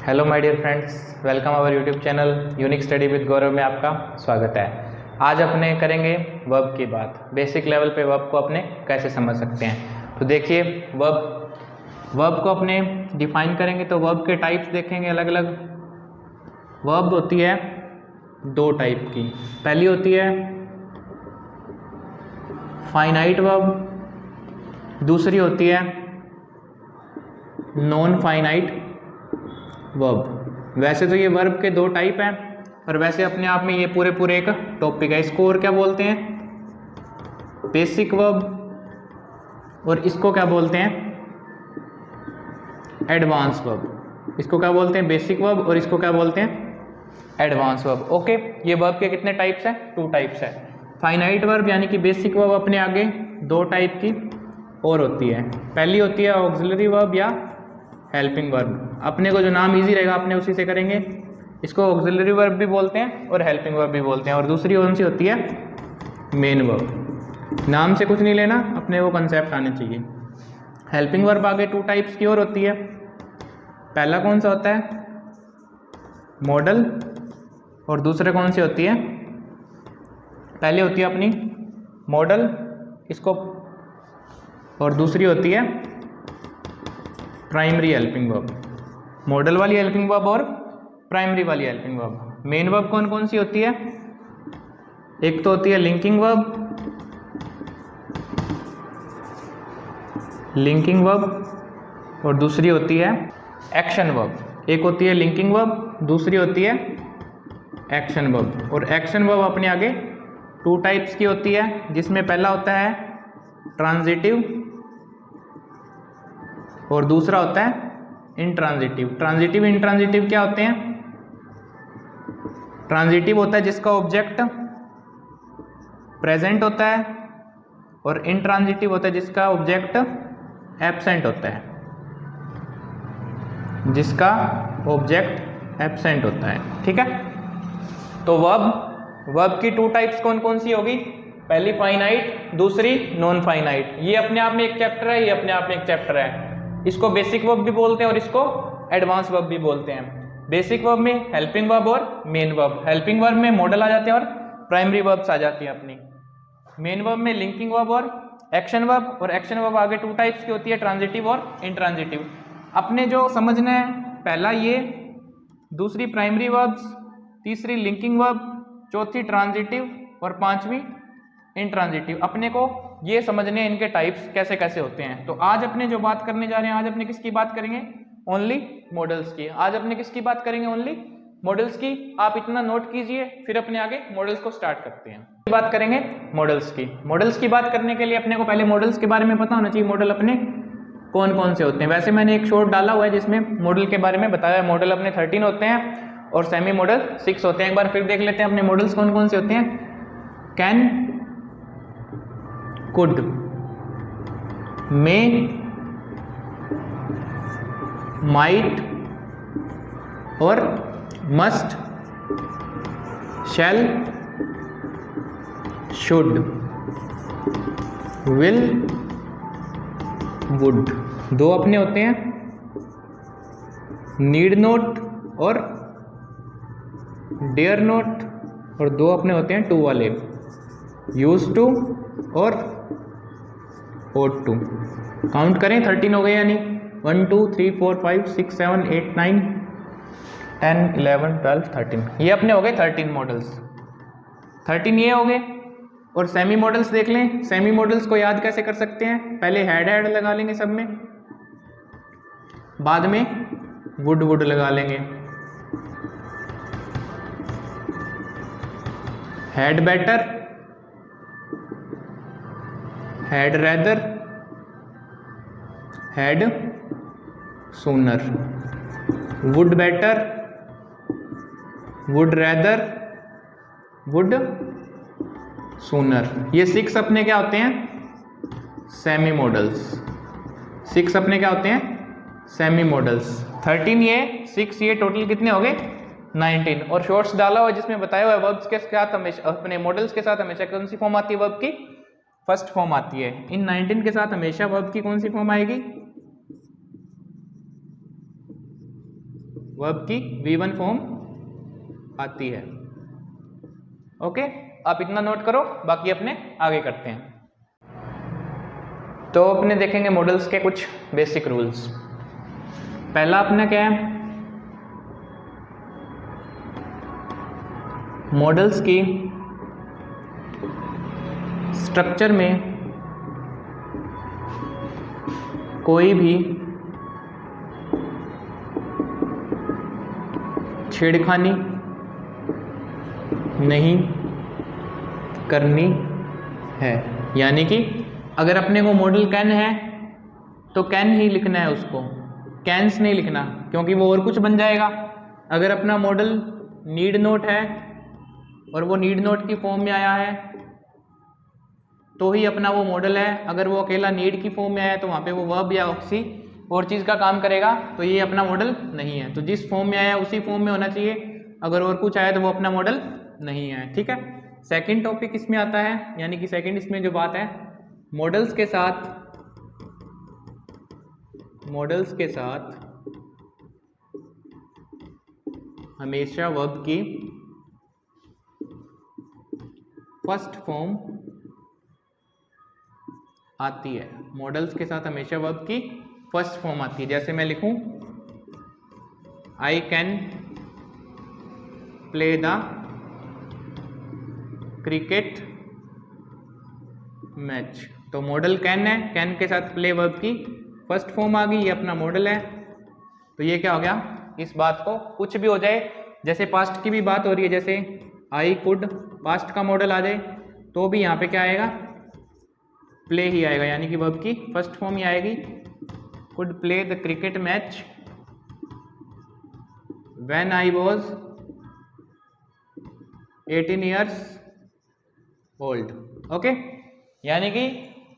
Hello my dear friends, welcome our YouTube channel unique study with Gaurav में आपका स्वागत है। आज अपने करेंगे वर्ब की बात। बेसिक लेवल पे वर्ब को अपने कैसे समझ सकते हैं। तो देखिए, वर्ब को अपने डिफाइन करेंगे तो वर्ब के टाइप्स देखेंगे। अलग अलग वर्ब होती है दो टाइप की। पहली होती है फाइनाइट वर्ब, दूसरी होती है नॉन फाइनाइट वर्ब। वैसे तो ये वर्ब के दो टाइप हैं, पर वैसे अपने आप में ये पूरे एक टॉपिक है। इसको और क्या बोलते हैं? Basic verb. और इसको क्या बोलते हैं? Advance verb. इसको क्या बोलते हैं? Basic verb. और इसको क्या बोलते हैं? Advance verb. ओके, ये वर्ब के कितने टाइप्स हैं? 2 टाइप्स है। फाइनाइट वर्ब यानी कि बेसिक वर्ब अपने आगे 2 टाइप की और होती है। पहली होती है ऑक्सिलरी वर्ब या हेल्पिंग वर्ब। अपने को जो नाम इजी रहेगा अपने उसी से करेंगे। इसको ऑक्सिलरी वर्ब भी बोलते हैं और हेल्पिंग वर्ब भी बोलते हैं। और दूसरी कौन सी होती है? Main verb. नाम से कुछ नहीं लेना, अपने वो कंसेप्ट आने चाहिए। हेल्पिंग वर्ब आगे 2 टाइप्स की और होती है। पहला कौन सा होता है? मॉडल। और दूसरे कौन सी होती है? पहले होती है अपनी मॉडल, इसको, और दूसरी होती है प्राइमरी हेल्पिंग वर्ब। मॉडल वाली हेल्पिंग वर्ब और प्राइमरी वाली हेल्पिंग वर्ब। मेन वर्ब कौन कौन सी होती है? एक तो होती है लिंकिंग वर्ब, और दूसरी होती है एक्शन वर्ब। एक होती है लिंकिंग वर्ब, दूसरी होती है एक्शन वर्ब। और एक्शन वर्ब अपने आगे 2 टाइप्स की होती है, जिसमें पहला होता है ट्रांजिटिव और दूसरा होता है इंट्रांजिटिव। ट्रांजिटिव इंट्रांजिटिव क्या होते हैं? ट्रांजिटिव होता है जिसका ऑब्जेक्ट प्रेजेंट होता है, और इंट्रांजिटिव होता है जिसका ऑब्जेक्ट एब्सेंट होता है। जिसका ऑब्जेक्ट एब्सेंट होता है, ठीक है। तो वर्ब की 2 टाइप्स कौन कौन सी होगी? पहली फाइनाइट, दूसरी नॉन फाइनाइट। ये अपने आप में एक चैप्टर है, ये अपने आप में एक चैप्टर है। इसको बेसिक वर्ब भी बोलते हैं और इसको एडवांस वर्ब भी बोलते हैं। बेसिक वर्ब में हेल्पिंग वर्ब और मेन वर्ब। हेल्पिंग वर्ब में मॉडल आ जाते हैं और प्राइमरी वर्ब्स आ जाती हैं अपनी। मेन वर्ब में लिंकिंग वर्ब और एक्शन वर्ब। और एक्शन वर्ब आगे 2 टाइप्स की होती है, ट्रांजिटिव और इंट्रांजिटिव। अपने जो समझना है, पहला ये, दूसरी प्राइमरी वर्ब्स, तीसरी लिंकिंग वर्ब, चौथी ट्रांजिटिव और 5वीं इंट्रांजिटिव। अपने को ये समझने हैं इनके टाइप्स कैसे कैसे होते हैं। तो आज अपने जो बात करने जा रहे हैं, आज अपने किसकी बात करेंगे? ओनली मॉडल्स की। आज अपने किसकी बात करेंगे? ओनली मॉडल्स की। आप इतना नोट कीजिए, फिर अपने आगे मॉडल्स को स्टार्ट करते हैं। बात करेंगे मॉडल्स की। मॉडल्स की बात करने के लिए अपने को पहले मॉडल्स के बारे में पता होना चाहिए। मॉडल अपने कौन कौन से होते हैं? वैसे मैंने एक शॉर्ट डाला हुआ है जिसमें मॉडल के बारे में बताया है। मॉडल अपने 13 होते हैं और सेमी मॉडल 6 होते हैं। एक बार फिर देख लेते हैं अपने मॉडल्स कौन कौन से होते हैं। कैन, कुड, मे, माइट और must, shall, should, will, would. 2 अपने होते हैं नीड नोट और डेयर नोट। और 2 अपने होते हैं टू वाले, यूज टू और ought to। काउंट करें, 13 हो गए यानी 1 2 3 4 5 6 7 8 9 10 11 12 13। ये अपने हो गए 13 मॉडल्स। 13 ये हो गए। और सेमी मॉडल्स देख लें। सेमी मॉडल्स को याद कैसे कर सकते हैं? पहले हेड लगा लेंगे सब में, बाद में वुड लगा लेंगे। Had better, had rather, had sooner, would better, would rather, would sooner. ये 6 अपने क्या होते हैं? Semi models. 6 अपने क्या होते हैं? Semi models. 13 ये, 6 ये, टोटल कितने हो गए? 19। और शॉर्ट्स डाला हुआ जिसमें बताया हुआ है वर्ब्स के साथ हमेशा, अपने मॉडल्स के साथ हमेशा कौन सी फॉर्म आती है? वर्ब की फर्स्ट फॉर्म आती है। इन 19 के साथ हमेशा वर्ब की कौन सी फॉर्म आएगी? वर्ब की V1 फॉर्म आती है। ओके, आप इतना नोट करो, बाकी अपने आगे करते हैं। तो अपने देखेंगे मॉडल्स के कुछ बेसिक रूल्स। पहला अपना क्या है, मॉडल्स की स्ट्रक्चर में कोई भी छेड़खानी नहीं करनी है। यानी कि अगर अपने को मॉडल कैन है तो कैन ही लिखना है, उसको कैंस नहीं लिखना, क्योंकि वो और कुछ बन जाएगा। अगर अपना मॉडल नीड नोट है और वो नीड नोट की फॉर्म में आया है तो ही अपना वो मॉडल है। अगर वो अकेला नीड की फॉर्म में आया है तो वहाँ पे वो वर्ब या किसी और चीज़ का काम करेगा, तो ये अपना मॉडल नहीं है। तो जिस फॉर्म में आया है उसी फॉर्म में होना चाहिए, अगर और कुछ आया तो वो अपना मॉडल नहीं है। ठीक है, सेकंड टॉपिक इसमें आता है, यानी कि सेकंड इसमें जो बात है, मॉडल्स के साथ हमेशा वर्ब की फर्स्ट फॉर्म आती है। मॉडल्स के साथ हमेशा वर्ब की फर्स्ट फॉर्म आती है। जैसे मैं लिखूं I can play the cricket match, तो मॉडल कैन है, कैन के साथ प्ले वर्ब की फर्स्ट फॉर्म आ गई, ये अपना मॉडल है। तो ये क्या हो गया, इस बात को कुछ भी हो जाए, जैसे पास्ट की भी बात हो रही है, जैसे आई कुड पास्ट का मॉडल आ जाए तो भी यहाँ पे क्या आएगा, प्ले ही आएगा, यानी कि वर्ब की फर्स्ट फॉर्म ही आएगी। Could play the cricket match when I was 18 years old. Okay, यानी कि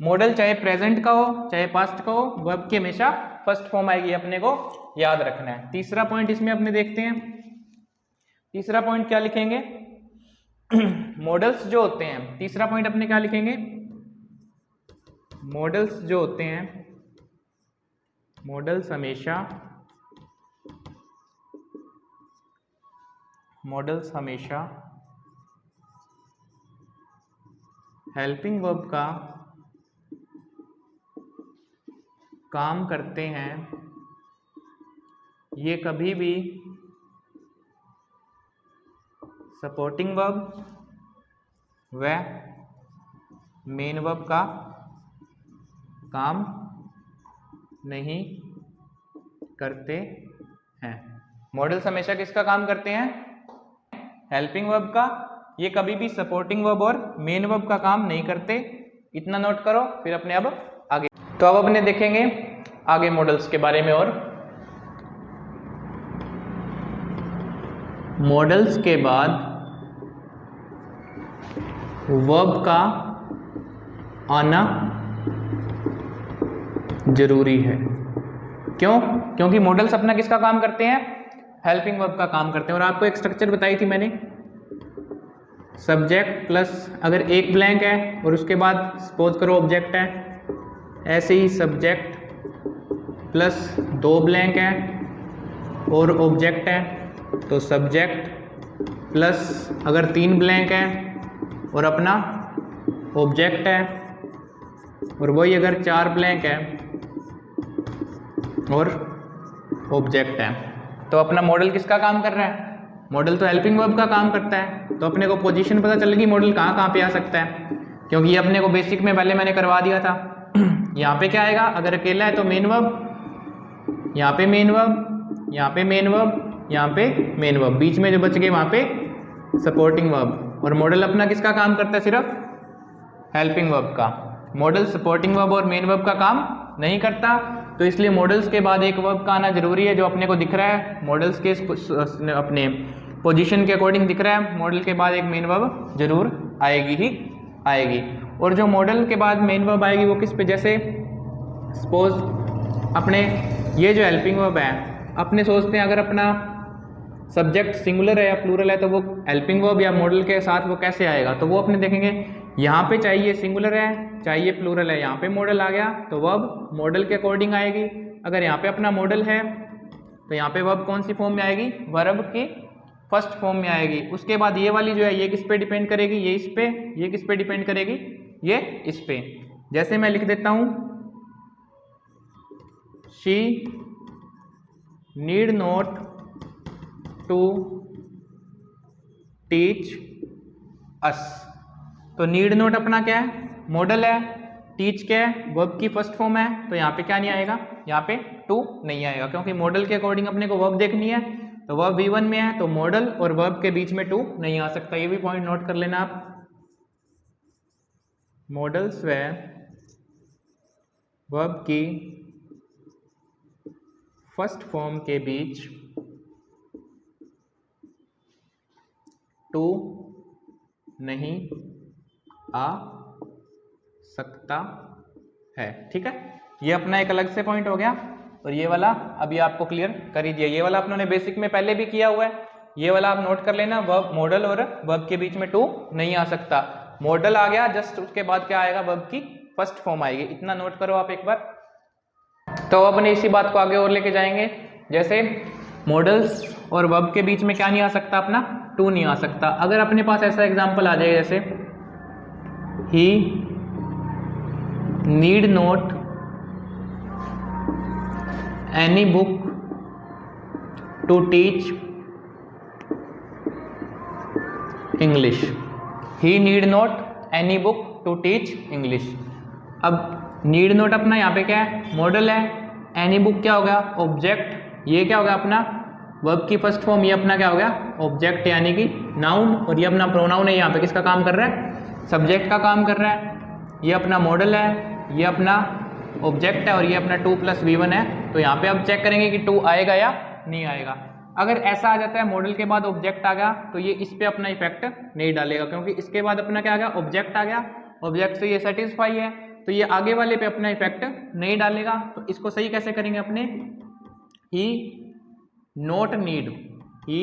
मॉडल चाहे प्रेजेंट का हो चाहे पास्ट का हो, वर्ब की हमेशा फर्स्ट फॉर्म आएगी, अपने को याद रखना है। तीसरा पॉइंट इसमें अपने देखते हैं, तीसरा पॉइंट क्या लिखेंगे, मॉडल्स जो होते हैं, तीसरा पॉइंट अपने क्या लिखेंगे, मॉडल्स जो होते हैं, मॉडल्स हमेशा हेल्पिंग वर्ब का काम करते हैं। ये कभी भी सपोर्टिंग वर्ब व मेन वर्ब का काम नहीं करते हैं। मॉडल्स हमेशा किसका काम करते हैं, हेल्पिंग वर्ब का। ये कभी भी सपोर्टिंग वर्ब और मेन वर्ब का काम नहीं करते, इतना नोट करो। फिर अपने अब आगे, तो अब अपने देखेंगे आगे मॉडल्स के बारे में। और मॉडल्स के बाद वर्ब का आना जरूरी है। क्यों? क्योंकि मॉडल्स अपना किसका काम करते हैं, हेल्पिंग वर्ब का काम करते हैं। और आपको एक स्ट्रक्चर बताई थी मैंने, सब्जेक्ट प्लस अगर एक ब्लैंक है और उसके बाद सपोज करो ऑब्जेक्ट है, ऐसे ही सब्जेक्ट प्लस 2 ब्लैंक है और ऑब्जेक्ट है, तो सब्जेक्ट प्लस अगर 3 ब्लैंक है और अपना ऑब्जेक्ट है, और वही अगर 4 ब्लैंक है और ऑब्जेक्ट है, तो अपना मॉडल किसका काम कर रहा है, मॉडल तो हेल्पिंग वर्ब का काम करता है। तो अपने को पोजीशन पता चल गई मॉडल कहाँ कहाँ पे आ सकता है, क्योंकि ये अपने को बेसिक में पहले मैंने करवा दिया था। यहाँ पे क्या आएगा, अगर अकेला है तो मेन वर्ब, यहाँ पे मेन वर्ब, यहाँ पे मेन वर्ब, यहाँ पे मेन वर्ब, बीच में जो बच गए वहाँ पे सपोर्टिंग वर्ब। और मॉडल अपना किसका काम करता है, सिर्फ हेल्पिंग वर्ब का। मॉडल सपोर्टिंग वर्ब और मेन वर्ब का काम नहीं करता, तो इसलिए मॉडल्स के बाद एक वर्ब का आना जरूरी है, जो अपने को दिख रहा है मॉडल्स के अपने पोजीशन के अकॉर्डिंग दिख रहा है। मॉडल के बाद एक मेन वर्ब जरूर आएगी ही आएगी। और जो मॉडल के बाद मेन वर्ब आएगी वो किस पे, जैसे सपोज अपने ये जो हेल्पिंग वर्ब है, अपने सोचते हैं अगर अपना सब्जेक्ट सिंगुलर है या प्लूरल है तो वो हेल्पिंग वर्ब या मॉडल के साथ वो कैसे आएगा, तो वो अपने देखेंगे यहाँ पे चाहिए सिंगुलर है चाहिए प्लूरल है, यहाँ पे मॉडल आ गया तो वर्ब मॉडल के अकॉर्डिंग आएगी। अगर यहाँ पे अपना मॉडल है तो यहाँ पे वर्ब कौन सी फॉर्म में आएगी, वर्ब की फर्स्ट फॉर्म में आएगी। उसके बाद ये वाली जो है ये किस पे डिपेंड करेगी, ये इस पे, ये किस पे डिपेंड करेगी, ये इस पे। जैसे मैं लिख देता हूं she need not to teach us. तो नीड नॉट अपना क्या है, मॉडल है, टीच क्या है, वर्ब की फर्स्ट फॉर्म है, तो यहाँ पे क्या नहीं आएगा, यहाँ पे टू नहीं आएगा, क्योंकि मॉडल के अकॉर्डिंग अपने को वर्ब देखनी है। तो वर्ब V1 में है तो मॉडल और वर्ब के बीच में टू नहीं आ सकता, ये भी पॉइंट नोट कर लेना आप। मॉडल्स व वर्ब की फर्स्ट फॉर्म के बीच टू नहीं आ सकता है। ठीक है, ये अपना एक अलग से पॉइंट हो गया। और ये वाला अभी आपको क्लियर कर ही दिया, ये वाला अपनों ने बेसिक में पहले भी किया हुआ है, ये वाला आप नोट कर लेना। वर्ब मॉडल और वर्ब के बीच में टू नहीं आ सकता, मॉडल आ गया जस्ट उसके बाद क्या आएगा, वर्ब की फर्स्ट फॉर्म आएगी, इतना नोट करो आप एक बार। तो अपने इसी बात को आगे और लेके जाएंगे, जैसे मॉडल्स और वर्ब के बीच में क्या नहीं आ सकता, अपना टू नहीं आ सकता। अगर अपने पास ऐसा एग्जाम्पल आ जाए जैसे he need not any book to teach English, he need not any book to teach English. अब नीड नॉट अपना यहाँ पे क्या है, मॉडल है, एनी बुक क्या हो गया, ऑब्जेक्ट, ये क्या हो गया अपना वर्ब की फर्स्ट फॉर्म, ये अपना क्या हो गया, ऑब्जेक्ट यानी कि नाउन, और ये अपना प्रोनाउन है, यहाँ पे किसका काम कर रहा है, सब्जेक्ट का काम कर रहा है। ये अपना मॉडल है, ये अपना ऑब्जेक्ट है, और ये अपना 2 + V1 है। तो यहाँ पे अब चेक करेंगे कि 2 आएगा या नहीं आएगा। अगर ऐसा आ जाता है मॉडल के बाद ऑब्जेक्ट आ गया तो ये इस पे अपना इफेक्ट नहीं डालेगा, क्योंकि इसके बाद अपना क्या आ गया, ऑब्जेक्ट आ गया, ऑब्जेक्ट से ये सेटिस्फाई है, तो ये आगे वाले पे अपना इफेक्ट नहीं डालेगा। तो इसको सही कैसे करेंगे अपने, he not need, he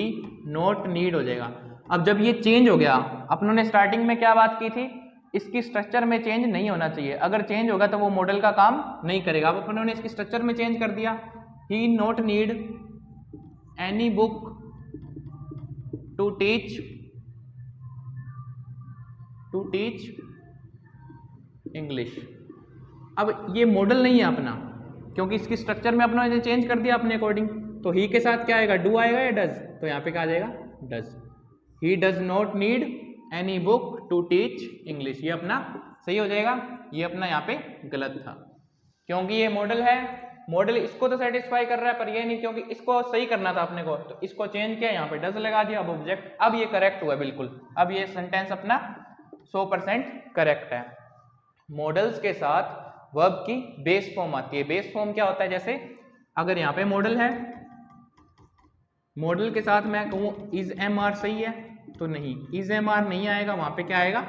not need हो जाएगा। अब जब ये चेंज हो गया, अपनों ने स्टार्टिंग में क्या बात की थी, इसकी स्ट्रक्चर में चेंज नहीं होना चाहिए, अगर चेंज होगा तो वो मॉडल का काम नहीं करेगा। अब अपनों ने इसकी स्ट्रक्चर में चेंज कर दिया, he not need any book to teach English. अब ये मॉडल नहीं है अपना, क्योंकि इसकी स्ट्रक्चर में अपना ने चेंज कर दिया अपने अकॉर्डिंग। तो ही के साथ क्या आएगा, डू आएगा या डज, तो यहाँ पे क्या आ जाएगा, does. He does not need any book to teach English, ये अपना सही हो जाएगा। ये अपना यहाँ पे गलत था, क्योंकि ये मॉडल है, मॉडल इसको तो सेटिस्फाई कर रहा है पर ये नहीं, क्योंकि इसको सही करना था अपने को, तो इसको चेंज किया, यहाँ पे डज लगा दिया, अब ऑब्जेक्ट। अब ये करेक्ट हुआ बिल्कुल, अब ये सेंटेंस अपना 100% करेक्ट है। मॉडल्स के साथ वर्ब की बेस फॉर्म आती है। बेस फॉर्म क्या होता है, जैसे अगर यहाँ पे मॉडल है, मॉडल के साथ मैं कहूँ इज एम आर सही है, तो नहीं, इज एम आर नहीं आएगा, वहां पे क्या आएगा,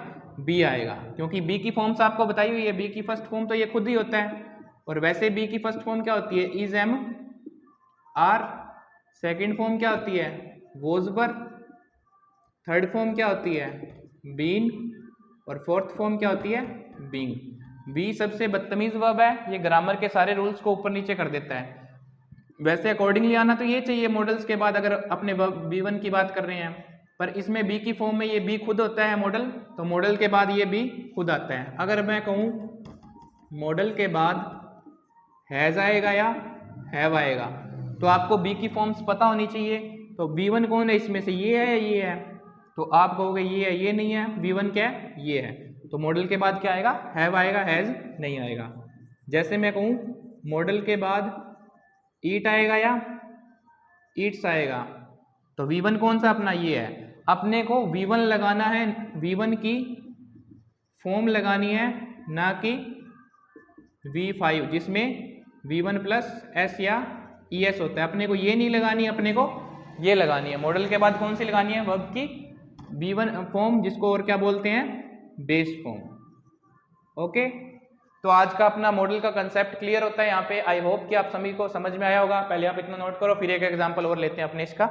बी आएगा, क्योंकि बी की फॉर्म्स आपको बताई हुई है। बी की फर्स्ट फॉर्म तो ये खुद ही होता है, और वैसे बी की फर्स्ट फॉर्म क्या होती है, is am are. Second form क्या होती है, वोज वर। थर्ड फॉर्म क्या होती है, बीन। और फोर्थ फॉर्म क्या होती है, बीइंग। बी सबसे बदतमीज वर्ब है, ये ग्रामर के सारे रूल्स को ऊपर नीचे कर देता है। वैसे अकॉर्डिंगली आना तो ये चाहिए मॉडल्स के बाद, अगर अपने B1 की बात कर रहे हैं, पर इसमें बी की फॉर्म में ये बी खुद होता है मॉडल, तो मॉडल के बाद ये बी खुद आता है। अगर मैं कहूँ मॉडल के बाद हैज़ आएगा या हैव आएगा, तो आपको बी की फॉर्म्स पता होनी चाहिए। तो B1 कौन है इसमें से, ये है या ये है, तो आप कहोगे ये है, ये नहीं है, B1 क्या है, ये है, तो मॉडल के बाद क्या आएगा, हैव आएगा, हैज़ नहीं आएगा। जैसे मैं कहूँ मॉडल के बाद ईट आएगा या ईट्स आएगा, तो V1 कौन सा अपना, ये है। अपने को V1 लगाना है, V1 की फॉर्म लगानी है, ना कि V5 जिसमें V1 + S या ES होता है। अपने को ये नहीं लगानी है, अपने को ये लगानी है। मॉडल के बाद कौन सी लगानी है, वर्ब की V1 फॉर्म, जिसको और क्या बोलते हैं, बेस फॉर्म। ओके, तो आज का अपना मॉडल का कंसेप्ट क्लियर होता है यहाँ पे। आई होप कि आप सभी को समझ में आया होगा। पहले आप इतना नोट करो, फिर एक एग्जांपल और लेते हैं अपने इसका।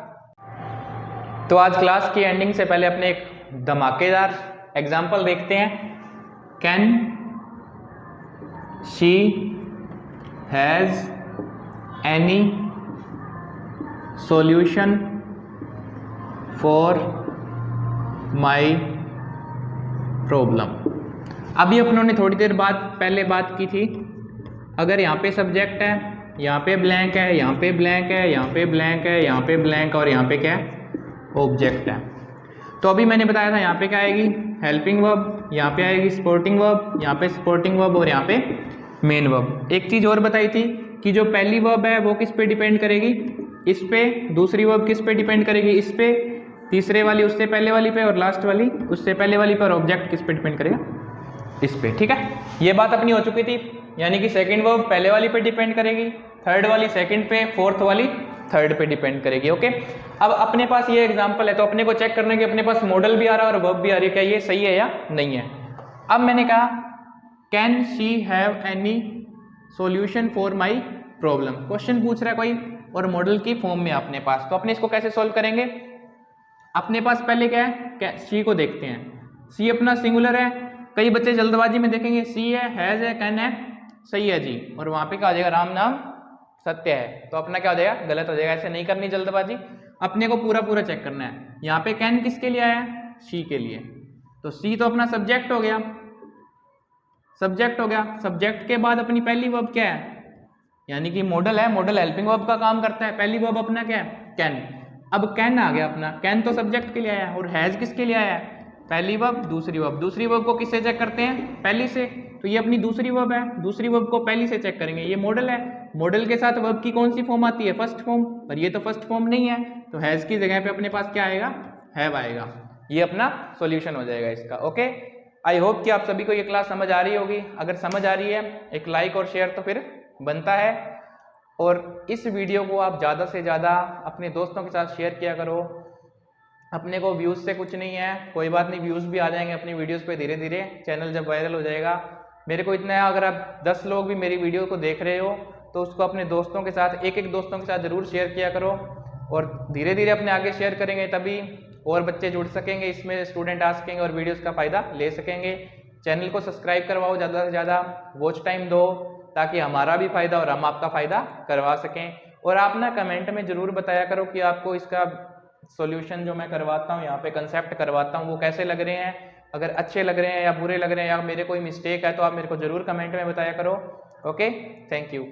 तो आज क्लास की एंडिंग से पहले अपने एक धमाकेदार एग्जांपल देखते हैं। Can she has any solution for my problem. अभी अपनों ने थोड़ी देर बाद पहले बात की थी, अगर यहाँ पे सब्जेक्ट है, यहाँ पे ब्लैंक है, यहाँ पे ब्लैंक है, यहाँ पे ब्लैंक है, यहाँ पे ब्लैंक और यहाँ पे क्या है, ऑब्जेक्ट है। तो अभी मैंने बताया था यहाँ पे क्या आएगी, हेल्पिंग वर्ब, यहाँ पे आएगी सपोर्टिंग वर्ब, यहाँ पे सपोर्टिंग वर्ब और यहाँ पे मेन वर्ब। एक चीज़ और बताई थी कि जो पहली वर्ब है वो किस पे डिपेंड करेगी, इस पे, दूसरी वर्ब किस पे डिपेंड करेगी, इस पे, तीसरे वाली उससे पहले वाली पे और लास्ट वाली उससे पहले वाली पे, और ऑब्जेक्ट किस पे डिपेंड करेगा, इस पे। ठीक है, ये बात अपनी हो चुकी थी, यानी कि सेकंड वर्ब पहले वाली पे डिपेंड करेगी, थर्ड वाली सेकंड पे, फोर्थ वाली थर्ड पे डिपेंड करेगी। ओके, अब अपने पास ये एग्जांपल है तो अपने को चेक करना है कि अपने पास मॉडल भी आ रहा है और वर्ब भी आ रही है, क्या ये सही है या नहीं है। अब मैंने कहा can she have any solution for my problem, question पूछ रहा है कोई और मॉडल की फॉर्म में अपने पास, तो अपने इसको कैसे सॉल्व करेंगे। अपने पास पहले क्या है, सी को देखते हैं, सी अपना सिंगुलर है, कई बच्चे जल्दबाजी में देखेंगे सी है, हैज है, कैन है, सही है जी, और वहां पे क्या आ जाएगा, राम नाम सत्य है, तो अपना क्या हो जाएगा, गलत हो जाएगा। ऐसे नहीं करनी जल्दबाजी, अपने को पूरा पूरा चेक करना है। यहाँ पे कैन किसके लिए आया है, सी के लिए, तो सी तो अपना सब्जेक्ट हो गया, सब्जेक्ट हो गया। सब्जेक्ट के बाद अपनी पहली वर्ब क्या है, यानी कि मॉडल है, मॉडल हेल्पिंग वर्ब का काम करता है, पहली वर्ब अपना क्या है, कैन। अब कैन आ गया अपना, कैन तो सब्जेक्ट के लिए आया, और हैज किसके लिए आया है, पहली वर्ब दूसरी वर्ब। दूसरी वर्ब को किससे चेक करते हैं, पहली से, तो ये अपनी दूसरी वर्ब है, दूसरी वर्ब को पहली से चेक करेंगे। ये मॉडल है, मॉडल के साथ वर्ब की कौन सी फॉर्म आती है, फर्स्ट फॉर्म, और ये तो फर्स्ट फॉर्म नहीं है, तो हैज की जगह पे अपने पास क्या आएगा, हैव आएगा। ये अपना सॉल्यूशन हो जाएगा इसका। ओके, आई होप कि आप सभी को ये क्लास समझ आ रही होगी। अगर समझ आ रही है एक लाइक और शेयर तो फिर बनता है, और इस वीडियो को आप ज़्यादा से ज़्यादा अपने दोस्तों के साथ शेयर किया करो। अपने को व्यूज़ से कुछ नहीं है, कोई बात नहीं, व्यूज़ भी आ जाएंगे अपनी वीडियोस पे धीरे धीरे, चैनल जब वायरल हो जाएगा। मेरे को इतना है, अगर आप 10 लोग भी मेरी वीडियो को देख रहे हो तो उसको अपने दोस्तों के साथ, एक एक दोस्तों के साथ ज़रूर शेयर किया करो, और धीरे धीरे अपने आगे शेयर करेंगे तभी और बच्चे जुड़ सकेंगे, इसमें स्टूडेंट आ सकेंगे और वीडियोज़ का फ़ायदा ले सकेंगे। चैनल को सब्सक्राइब करवाओ, ज़्यादा से ज़्यादा वॉच टाइम दो, ताकि हमारा भी फ़ायदा और हम आपका फ़ायदा करवा सकें। और आप ना कमेंट में ज़रूर बताया करो कि आपको इसका सॉल्यूशन जो मैं करवाता हूँ, यहाँ पे कंसेप्ट करवाता हूँ, वो कैसे लग रहे हैं। अगर अच्छे लग रहे हैं या बुरे लग रहे हैं या मेरे कोई मिस्टेक है तो आप मेरे को ज़रूर कमेंट में बताया करो। Okay, thank you.